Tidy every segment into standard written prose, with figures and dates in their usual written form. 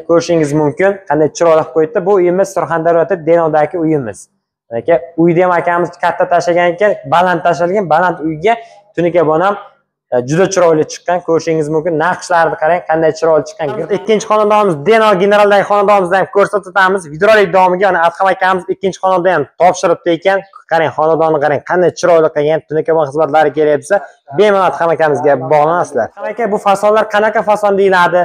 Ko'rishingiz mumkin, qanday chiroyli qilib qo'yibdi. Bu uyimiz Surxondaryoda Denodagi uyimiz. Uyda ham akamiz katta tashlagan ekan, baland tashalgan, baland uyga tunuka bonam juda chiroyli chiqqan. Ko'rishingiz mumkin. Naqshlarni qarang, qanday chiroyli chiqqan. Ikkinchi xonadonimiz Denod generaldagi xonadonimizda ham ko'rsatamiz. Videorolik davomiga ana Adham akamiz ikkinchi xonadonda ham topshiribdi ekan. Qarang, xonadonni qarang, qanday chiroyli qilgan. Tunuka bon xizmatlari kelayapsa, bemalol Adham akamizga bog'lanasizlar. Adham aka, bu fasonlar qanaqa fason deyiladi?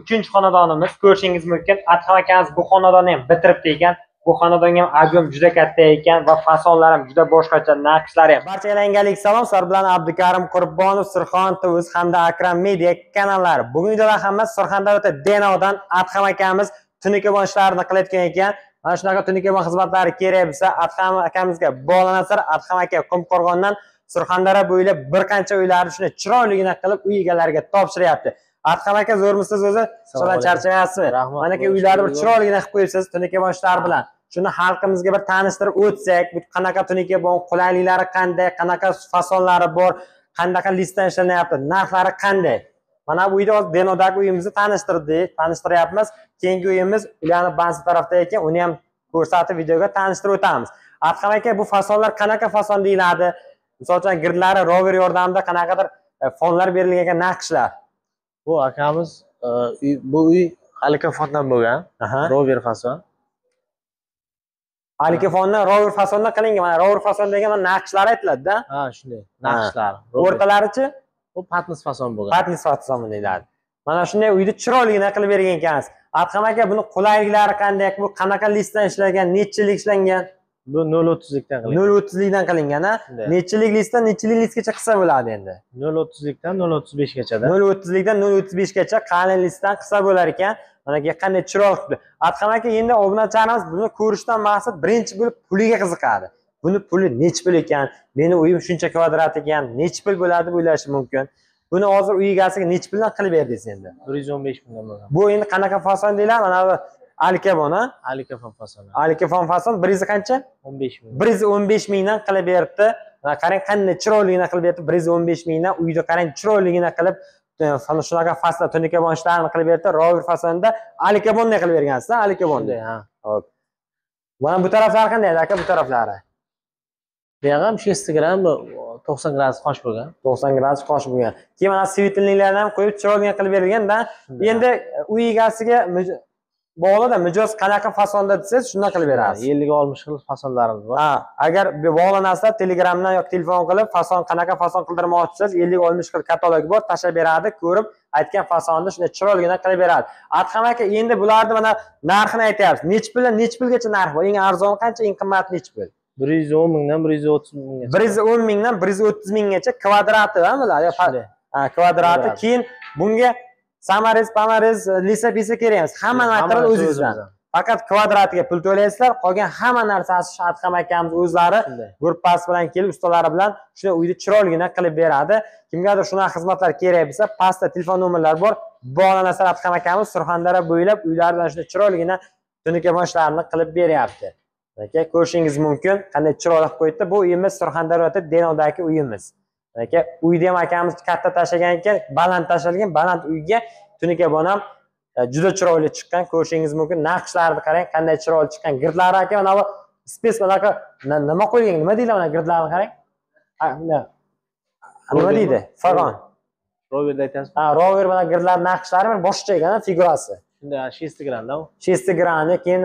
Uchinchi xonadonimiz ko'rishingiz mumkin. Adham akamiz bu xonadonni ham bitiribdi ekan. Bu xonadonga ham ob'yom juda katta ekan va fasonlar ham juda boshqacha, naqshlari ham. Barchalarga salom, sizlar bilan Abdukarim Qurbonov, Surxon TV hamda Akram Media kanallari. Bugungi videoda hammasi Surxondaryoda Denodan Adham akamiz tunuka bon ishlarini qilayotgan ekan. Mana shunaqa tunuka bon xizmatlari kerak bo'lsa, Adham akamizga bog'lanasizlar. Adham aka Qumqo'rg'ondan Surxondaryo bo'ylab bir qancha uylarni shuni chiroyligina qilib uy egalariga topshiryapti. Adham aka, zo'rmisiz o'zi? Shundan charchamayapsizmi? Mana aka uylarni bir chiroyligina qilib qo'yibsiz tunuka bon ishlari bilan. Shuni xalqimizga bir tanishtirib o'tsak, bu qanaqa tunuka bon, qulayliklari qanday, qanaqa fasonlari bor, qanaqa listdan ishlanyapti, narxlari qanday. Mana bu uyda Denodagi uyimizni tanishtiryapmiz. Keyingi uyimiz ularning bansi tarafda ekan, uni ham ko'rsatib videoga tanishtirib o'tamiz. Adham aka, bu fasonlar qanaqa fason deyiladi? Misol uchun girdlari rover yordamida qanaqadir fonlar berilgan naqshlar. Bu akamiz bu uy alikafondan bo'lgan, rover fason. Alikafondan rover fasondan qilingan. Mana rover fason degan mana naqshlar aytiladi-da. Ha, shunday. Naqshlar. O'rtalarichi? Bu patnis fason bo'lgan. Patnis fason deyiladi. Mana shunday uyni chiroyligina qilib bergan ekansiz. Adham aka, buni qulayliklari qanday? Bu qanaqa listdan ishlangan, nechilik ishlangan? Bu 0.30likdan qilingan. 0.30likdan qilingan, ha? Nechilik listdan nechilik listgacha qilsa bo'ladi endi? 0.30likdan 0.35 gacha-da. 0.30likdan 0.35 gacha qalin listdan qilsa bo'lar ekan. Mana qanday chiroyli qilib. Adham aka, endi obunachilarimiz buni ko'rishdan maqsad birinchi bo'lib puliga qiziqadi. Buni puli nech pul ekan? Meni uyim shuncha kvadrat ekan, nech pul bo'ladi deb o'ylashi mumkin. Buni hozir uy egasiga nech puldan qilib berdingiz endi? 115 mingdan bo'lgan. Bu endi qanaqa fason deyiladi? Mana bu alikafon, ha? Alikafon fasoni. Alikafon fason 1 qancha? 15 ming. 115 mingdan qilib beribdi. Mana qarang, qanday chiroyligina qilib beribdi. 115 mingdan uyda qarang, chiroyligina qilib shunaqa fasda tunuka bon ishlarini qilib beribdi. Rover fasonda alikafonni qilib bergansiz-a? Alikafonni. Ha. Xo'p. Mana bu taraflari qanday aka, bu taraflari? Bu ham 6 gram 90 gradus qosh bo'lgan. 90 gradus qosh bo'lgan. Keyin mana svitilniklarni ham qo'yib chiroyli qilib berilgan-da. Endi uy egasiga bog'lada mijoz qanaqa fasonda desangiz, shunday qilib berasiz. 50-60 xil fasonlarimiz bor. Ha, agar bog'lanasizlar, Telegramdan yoki telefon qilib fason qanaqa fason qildirmoqchisiz, 50-60 xil katalog bor, tashlab beradi, ko'rib, aytgan fasonni shunday chiroyligina qilib beradi. Adham aka, endi bularni mana narxini aytyapsiz. Nech pulgacha narx bor? Eng arzon qancha, eng qimmat nech pul? 110 mingdan 130 minggacha. 110 mingdan 130 minggacha kvadrati, ha, bular? Ha, kvadrati. Keyin bunga samarez, lisa-pisa kerak emas. Hamma narsani o'zingizdan. Faqat kvadratiga pul to'laysizlar, qolgan hamma narsasi Adham akamiz o'zlari gruppasi bilan kelib, ustalari bilan shunday uyni chiroyligina qilib beradi. Kimgadir shunaqa xizmatlar kerak bo'lsa, pastda telefon nomerlari bor. Bog'lanasizlar, Adham akamiz Surxondaryo bo'ylab uylardan shunday chiroyligina tunuka bon ishlarini qilib beryapti. Aka, ko'rishingiz mumkin, qanday chiroyli qilib qo'yibdi. Bu uyimiz Surxondaryoda Denodagi uyimiz. Aka, uyda ham akamiz katta tashlagan ekan, baland tashalgan, baland uyga tunuka bon ham juda chiroyli chiqqan. Ko'rishingiz mumkin. Naqshlarni qarang, qanday chiroyli chiqqan. Girdlari aka, mana bu spes bunaqa nima qo'ygan? Nima deydi mana girdlarni qarang? Nima deydi? Fagon. Roverda aytasiz. Ha, rover bilan girdlar naqshlari boshqa ekan, figurasi. Shunda 6 gramda u. 6 gramda, keyin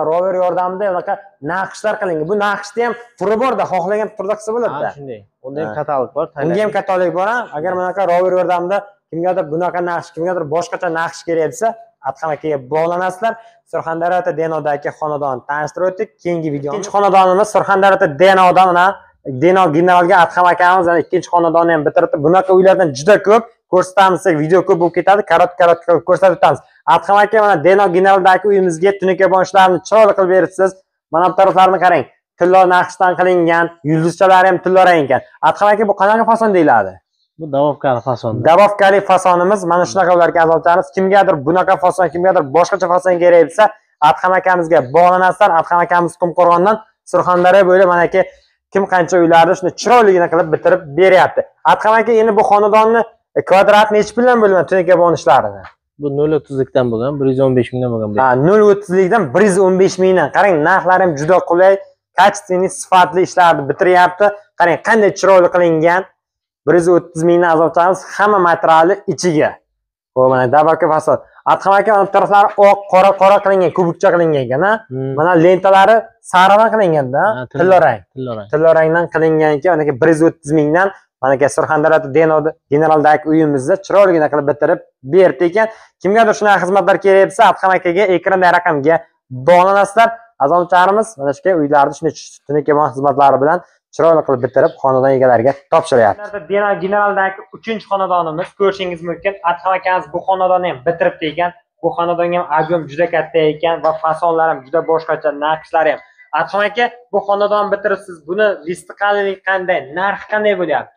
rover yordamida unaqa naqshlar qilingan. Bu naqshda ham turi bor-da, xohlagan turda qilsa bo'ladi-da. Ha, shunday. Unda ham katalog bor. Unga ham katalog bor, ha. Agar bunaqa rover yordamida kimgadir bunaqa naqsh, kimgadir boshqacha naqsh kerak bo'lsa, Adham akaga bog'lanasizlar. Surxondaryoda Denodagi xonadonni tanishtirib o'tdik. Keyingi video. Ikkinchi xonadonimiz Surxondaryoda Denodan, mana Denod generalga Adham akamiz ikkinchi xonadonni ham bitirdi. Bunaqa uylardan juda ko'p ko'rsatamiz, video ko'p bo'lib ketadi. Karot ko'rsatib o'tamiz. Adham aka, mana Denod generaldagi uyimizga tunuka bon ishlarini chiroyli qilib beribsiz. Mana bu taraflarni qarang. Tilla naqshdan qilingan, yulduzchalari ham tilla rang ekan. Adham aka, bu qanaqa fason deyiladi? Bu davobkali fason. Davobkali fasonimiz mana shunaqa ularga azoblarimiz. Kimgadir bunaqa fason, kimgadir boshqacha fason kerak bo'lsa, Adham akamizga bog'lanasizlar. Adham akamiz Qumqo'rg'ondan Surxondaryo bo'ylab mana aka kim qancha uylarni shuni chiroyligina qilib bitirib beryapti. Adham aka, endi bu xonadonni kvadrat necha puldan bo'laman tunuka bon ishlarini? Bu 0.30 dan bo'lgan, 115 mingdan bo'lgan. Ha, 0.30 dan 115 mingdan. Qarang, narxlari ham juda qulay, kачественный, sifatli ishlarni bitiryapti. Qarang, qanday chiroyli qilingan. 130 mingdan azobchamiz hamma materiali ichiga. Xo'p, mana dabaka fasod. Adham aka mana taraflari oq, qora qilingan, kubikcha qilingan ekan, ha. Mana lentalari sariq qilinganda, tillarang. Tillarangdan qilingan ekan, mana 130 mingdan. Mana Surxondaryoda generaldagi uyimizda chiroyligina qilib bitirib berdi ekan. Kimgadir shunaqa xizmatlar kerak bo'lsa, Adham akaga ekranda raqamga bog'lanasizlar. Azomcharimiz mana shu uylarni shunday tunikemon xizmatlari bilan chiroyli qilib bitirib xonadon egalariga topshiryapti. Generaldagi 3-xonadonimiz, ko'rishingiz mumkin. Adham akamiz bu xonadonni ham bitiribdi ekan. Bu xonadonga ham ob'yem juda katta ekan va fasonlar ham juda boshqacha, naqshlari ham. Adham aka, bu xonadonni bitiribsiz. Buni listi qalinligi qanday, narxi qanday bo'lyapti?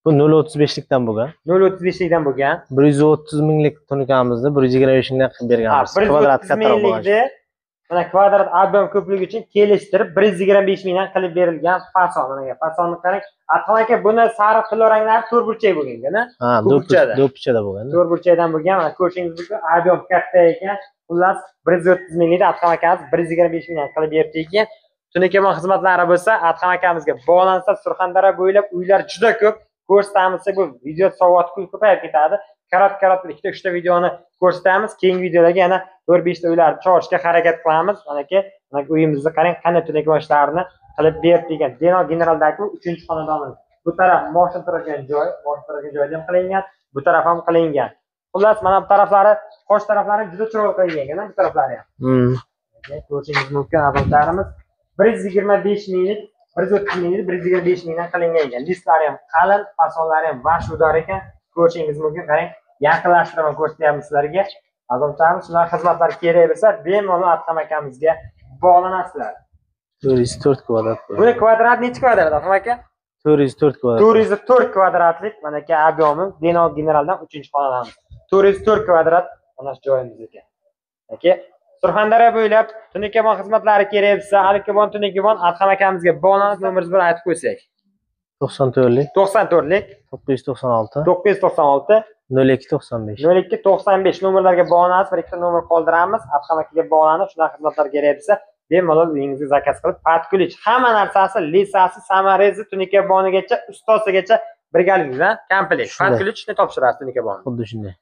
Bu 0.35 dan bo'lgan. 0.35 dan bo'lgan. 130 minglik tunikamizni 125 mingdan qilib berganmiz. Kvadrat kattaroq bo'lgan. Mana kvadrat ob'yem ko'pligi uchun kelishtirib 125 mingdan qilib berilgan fason. Mana fasonni qarang. Adham aka, buni sariq tilloranglari to'rtburchak bo'lgan-a? Ha, do'ppichada bo'lgan. To'rtburchakdan bo'lgan. Mana ko'rishingiz mumkin, ob'yem katta ekan. Xullas 130 mingdan Adham akamiz 125 mingdan qilib berdi ekan. Tunikemon xizmatlari bo'lsa, Adham akamizga bog'lansa, Surxondaryo bo'ylab uylar juda ko'p. Ko'rsatamiz, bu video soat ko'payib ketadi. Karat ikkita 3ta videoni ko'rsatamiz. Keyingi videolarga yana 4-5 ta uylarni chiqarishga harakat qilamiz. Mana uyimizni qarang, qanday tunikemon ishlarini qilib berdi ekan. Generaldagi 3-xonadonimiz. Bu taraf mashina turadigan joy, ham qilingan, bu taraf ham qilingan. Xullas, mana bu taraflari, qo'sh taraflari juda chiroyli qilingan ekan, bu taraflari ham. Ko'rishingiz mumkin, azoblarimiz 125 minglik 130 minglik 125 mingdan qilingan ekan. Listlari ham qalin, fasonlari ham vashudor ekan. Ko'rishingiz mumkin, qarang. Yaqinlashtiraman ko'rsatyapmiz sizlarga. Azoblarimiz shunaqa xizmatlar kerak bo'lsa, bemalol Adham akamizga bog'lanasizlar. 404 kvadrat. Buni kvadrat necha kvadrat, Adham aka? 404 kvadrat. 404 kvadratlik mana ob'yemi generaldan 3-xonadonimiz. 404 kvadrat mana shu joyimiz ekan. Aka, Surxondaryo bo'ylab tunikemon xizmatlari kerak bo'lsa, Alikibon tunikemon Adham akamizga bog'lanib, nomeringizni bir aytib qo'ysak. 94lik 996 0295 nomerlarga bog'lanasiz, bir ikkita nomer qoldiramiz. Adham akaga bog'lanib, shunaqa xizmatlar kerak bo'lsa, bemalol uyingizga zakaz qilib, patkulich, hamma narsasi, lisasi, samarezi, tunikemonigacha, ustosigacha birgalikda komplekt. Patkulichni topshirasiz tunikemonni. Xuddi shunday.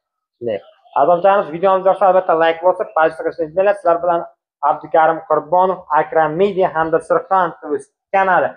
Azomchamiz, videomiz yoqsa albatta like bosib, paylaşib qilishni unutmanglar. Sizlar bilan Abdukarim Qurbonov, Akram Media hamda Surxon TV kanali.